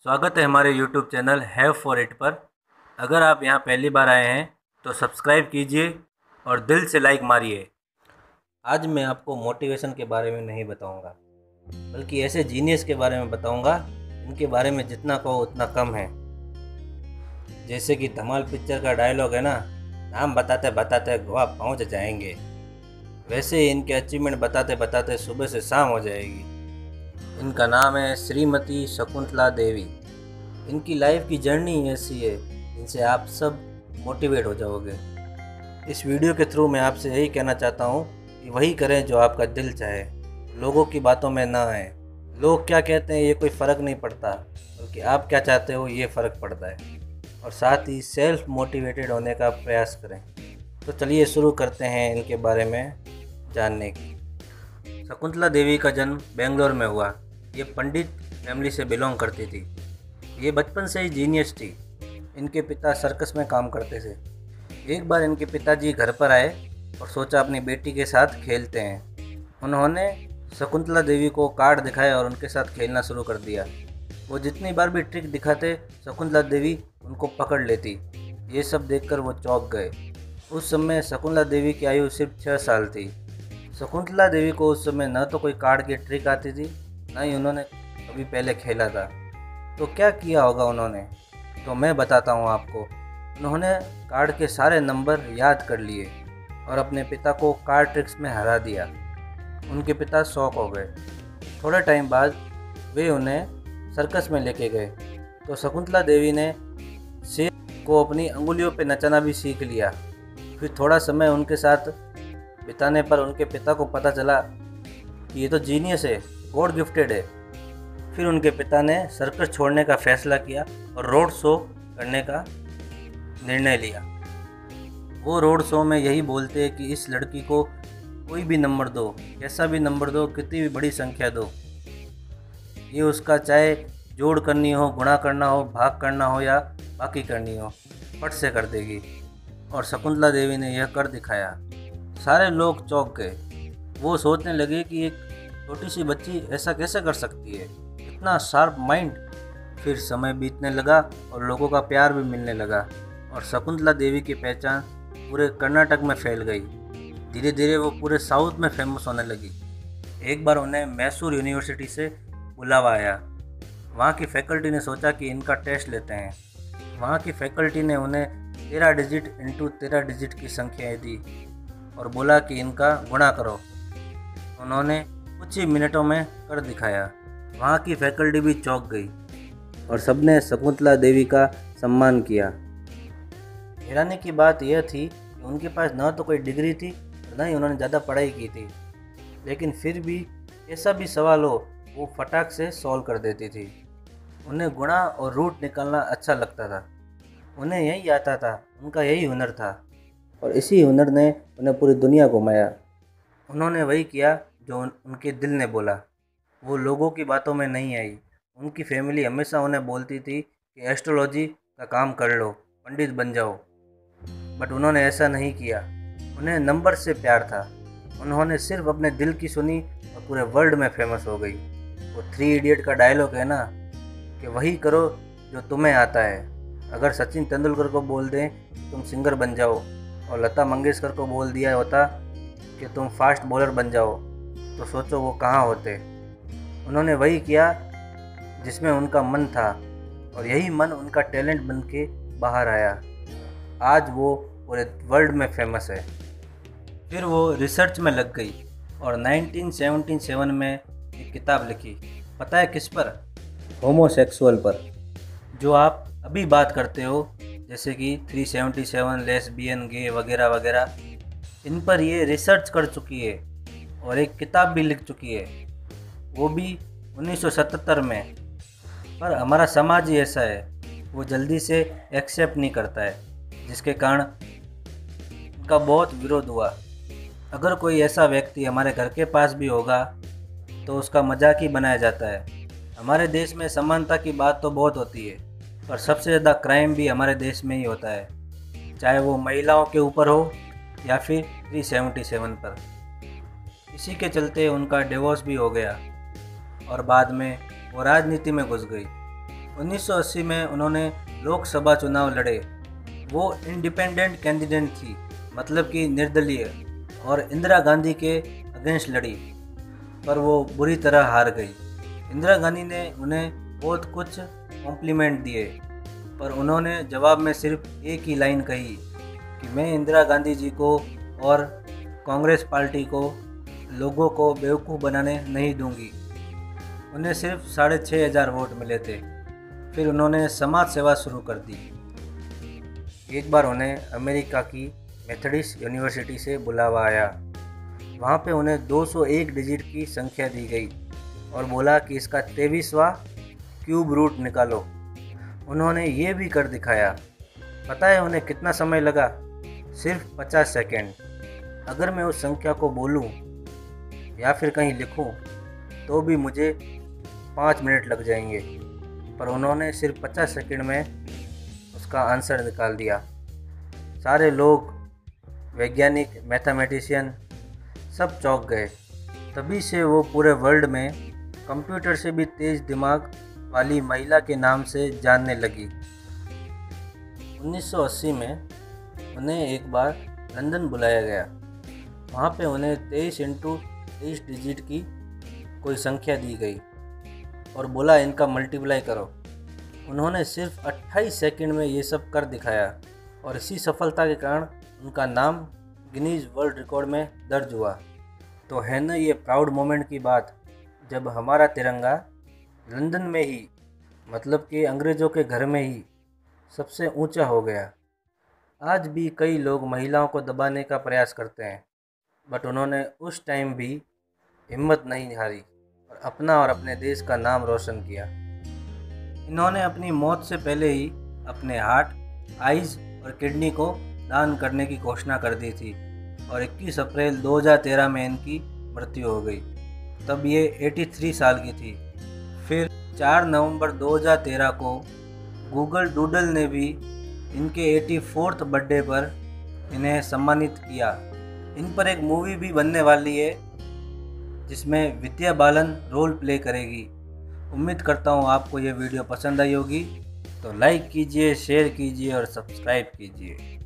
स्वागत है हमारे YouTube channel have for it पर। अगर आप यहाँ पहली बार आए हैं तो सब्सक्राइब कीजिए और दिल से लाइक मारिए। आज मैं आपको मोटिवेशन के बारे में नहीं बताऊंगा, बल्कि ऐसे जीनियस के बारे में बताऊंगा इनके बारे में जितना कहो उतना कम है। जैसे कि धमाल पिक्चर का डायलॉग है ना, नाम बताते बताते गोवा पहुँच जाएंगे, वैसे ही इनके अचीवमेंट बताते बताते सुबह से शाम हो जाएगी। इनका नाम है श्रीमती शकुंतला देवी। इनकी लाइफ की जर्नी ऐसी है जिनसे आप सब मोटिवेट हो जाओगे। इस वीडियो के थ्रू मैं आपसे यही कहना चाहता हूँ कि वही करें जो आपका दिल चाहे, लोगों की बातों में ना आए। लोग क्या कहते हैं ये कोई फ़र्क नहीं पड़ता, बल्कि आप क्या चाहते हो ये फ़र्क पड़ता है। और साथ ही सेल्फ मोटिवेटेड होने का प्रयास करें। तो चलिए शुरू करते हैं इनके बारे में जानने की। शकुंतला देवी का जन्म बेंगलोर में हुआ। ये पंडित फैमिली से बिलोंग करती थी। ये बचपन से ही जीनियस थी। इनके पिता सर्कस में काम करते थे। एक बार इनके पिताजी घर पर आए और सोचा अपनी बेटी के साथ खेलते हैं। उन्होंने शकुंतला देवी को कार्ड दिखाए और उनके साथ खेलना शुरू कर दिया। वो जितनी बार भी ट्रिक दिखाते शकुंतला देवी उनको पकड़ लेती। ये सब देखकर वो चौंक गए। उस समय शकुंतला देवी की आयु सिर्फ 6 साल थी। शकुंतला देवी को उस समय न तो कोई कार्ड की ट्रिक आती थी, न ही उन्होंने कभी पहले खेला था। तो क्या किया होगा उन्होंने, तो मैं बताता हूँ आपको। उन्होंने कार्ड के सारे नंबर याद कर लिए और अपने पिता को कार्ड ट्रिक्स में हरा दिया। उनके पिता शॉक हो गए। थोड़े टाइम बाद वे उन्हें सर्कस में लेके गए तो शकुंतला देवी ने शेर को अपनी अंगुलियों पे नचाना भी सीख लिया। फिर थोड़ा समय उनके साथ बिताने पर उनके पिता को पता चला कि ये तो जीनियस है, गॉड गिफ्टेड है। फिर उनके पिता ने सर्कस छोड़ने का फैसला किया और रोड शो करने का निर्णय लिया। वो रोड शो में यही बोलते हैं कि इस लड़की को कोई भी नंबर दो, कैसा भी नंबर दो, कितनी भी बड़ी संख्या दो, ये उसका चाहे जोड़ करनी हो, गुणा करना हो, भाग करना हो या बाकी करनी हो, फट से कर देगी। और शकुंतला देवी ने यह कर दिखाया। सारे लोग चौंक गए। वो सोचने लगे कि एक छोटी सी बच्ची ऐसा कैसे कर सकती है, इतना शार्प माइंड। फिर समय बीतने लगा और लोगों का प्यार भी मिलने लगा और शकुंतला देवी की पहचान पूरे कर्नाटक में फैल गई। धीरे धीरे वो पूरे साउथ में फेमस होने लगी। एक बार उन्हें मैसूर यूनिवर्सिटी से बुलावा आया। वहाँ की फैकल्टी ने सोचा कि इनका टेस्ट लेते हैं। वहाँ की फैकल्टी ने उन्हें 13 डिजिट इंटू 13 डिजिट की संख्याएँ दी और बोला कि इनका गुणा करो। उन्होंने कुछ ही मिनटों में कर दिखाया। वहाँ की फैकल्टी भी चौंक गई और सबने शकुंतला देवी का सम्मान किया। हैरानी की बात यह थी कि उनके पास न तो कोई डिग्री थी और न ही उन्होंने ज़्यादा पढ़ाई की थी, लेकिन फिर भी ऐसा भी सवाल हो वो फटाक से सॉल्व कर देती थी। उन्हें गुणा और रूट निकालना अच्छा लगता था। उन्हें यही आता था, उनका यही हुनर था और इसी हुनर ने उन्हें पूरी दुनिया घुमाया। उन्होंने वही किया जो उनके दिल ने बोला। वो लोगों की बातों में नहीं आई। उनकी फैमिली हमेशा उन्हें बोलती थी कि एस्ट्रोलॉजी का काम कर लो, पंडित बन जाओ, बट उन्होंने ऐसा नहीं किया। उन्हें नंबर से प्यार था। उन्होंने सिर्फ अपने दिल की सुनी और पूरे वर्ल्ड में फेमस हो गई। वो 3 इडियट का डायलॉग है ना कि वही करो जो तुम्हें आता है। अगर सचिन तेंदुलकर को बोल दें कि तुम सिंगर बन जाओ और लता मंगेशकर को बोल दिया होता कि तुम फास्ट बॉलर बन जाओ, तो सोचो वो कहाँ होते। उन्होंने वही किया जिसमें उनका मन था और यही मन उनका टैलेंट बन के बाहर आया। आज वो पूरे वर्ल्ड में फेमस है। फिर वो रिसर्च में लग गई और 1977 में एक किताब लिखी। पता है किस पर? होमोसेक्सुअल पर। जो आप अभी बात करते हो, जैसे कि 377 लेस्बियन, गे वगैरह वगैरह, इन पर ये रिसर्च कर चुकी है और एक किताब भी लिख चुकी है, वो भी 1977 में। पर हमारा समाज ही ऐसा है, वो जल्दी से एक्सेप्ट नहीं करता है, जिसके कारण उनका बहुत विरोध हुआ। अगर कोई ऐसा व्यक्ति हमारे घर के पास भी होगा तो उसका मजाक ही बनाया जाता है। हमारे देश में समानता की बात तो बहुत होती है, पर सबसे ज़्यादा क्राइम भी हमारे देश में ही होता है, चाहे वो महिलाओं के ऊपर हो या फिर 377 पर। इसी के चलते उनका डिवोर्स भी हो गया और बाद में वो राजनीति में घुस गई। 1980 में उन्होंने लोकसभा चुनाव लड़े। वो इंडिपेंडेंट कैंडिडेट थी, मतलब कि निर्दलीय, और इंदिरा गांधी के अगेंस्ट लड़ी, पर वो बुरी तरह हार गई। इंदिरा गांधी ने उन्हें बहुत कुछ कॉम्प्लीमेंट दिए, पर उन्होंने जवाब में सिर्फ एक ही लाइन कही कि मैं इंदिरा गांधी जी को और कांग्रेस पार्टी को लोगों को बेवकूफ़ बनाने नहीं दूंगी। उन्हें सिर्फ 6,500 वोट मिले थे। फिर उन्होंने समाज सेवा शुरू कर दी। एक बार उन्हें अमेरिका की मेथडिस्ट यूनिवर्सिटी से बुलावा आया। वहाँ पे उन्हें 201 डिजिट की संख्या दी गई और बोला कि इसका 23वां क्यूब रूट निकालो। उन्होंने ये भी कर दिखाया। पता है उन्हें कितना समय लगा? सिर्फ 50 सेकेंड। अगर मैं उस संख्या को बोलूं या फिर कहीं लिखूं तो भी मुझे 5 मिनट लग जाएंगे, पर उन्होंने सिर्फ 50 सेकेंड में उसका आंसर निकाल दिया। सारे लोग, वैज्ञानिक, मैथमेटिशियन सब चौंक गए। तभी से वो पूरे वर्ल्ड में कंप्यूटर से भी तेज़ दिमाग वाली महिला के नाम से जानने लगी। 1980 में उन्हें एक बार लंदन बुलाया गया। वहाँ पे उन्हें 23 × 23 डिजिट की कोई संख्या दी गई और बोला इनका मल्टीप्लाई करो। उन्होंने सिर्फ 28 सेकंड में ये सब कर दिखाया और इसी सफलता के कारण उनका नाम गिनीज वर्ल्ड रिकॉर्ड में दर्ज हुआ। तो है ना ये प्राउड मोमेंट की बात, जब हमारा तिरंगा लंदन में ही, मतलब कि अंग्रेज़ों के घर में ही सबसे ऊंचा हो गया। आज भी कई लोग महिलाओं को दबाने का प्रयास करते हैं, बट उन्होंने उस टाइम भी हिम्मत नहीं हारी और अपना और अपने देश का नाम रोशन किया। इन्होंने अपनी मौत से पहले ही अपने हार्ट, आइज़ और किडनी को दान करने की घोषणा कर दी थी और 21 अप्रैल 2013 में इनकी मृत्यु हो गई। तब ये 83 साल की थी। फिर 4 नवंबर 2013 को गूगल डूडल ने भी इनके 84th बर्थडे पर इन्हें सम्मानित किया। इन पर एक मूवी भी बनने वाली है जिसमें विद्या बालन रोल प्ले करेगी। उम्मीद करता हूँ आपको ये वीडियो पसंद आई होगी, तो लाइक कीजिए, शेयर कीजिए और सब्सक्राइब कीजिए।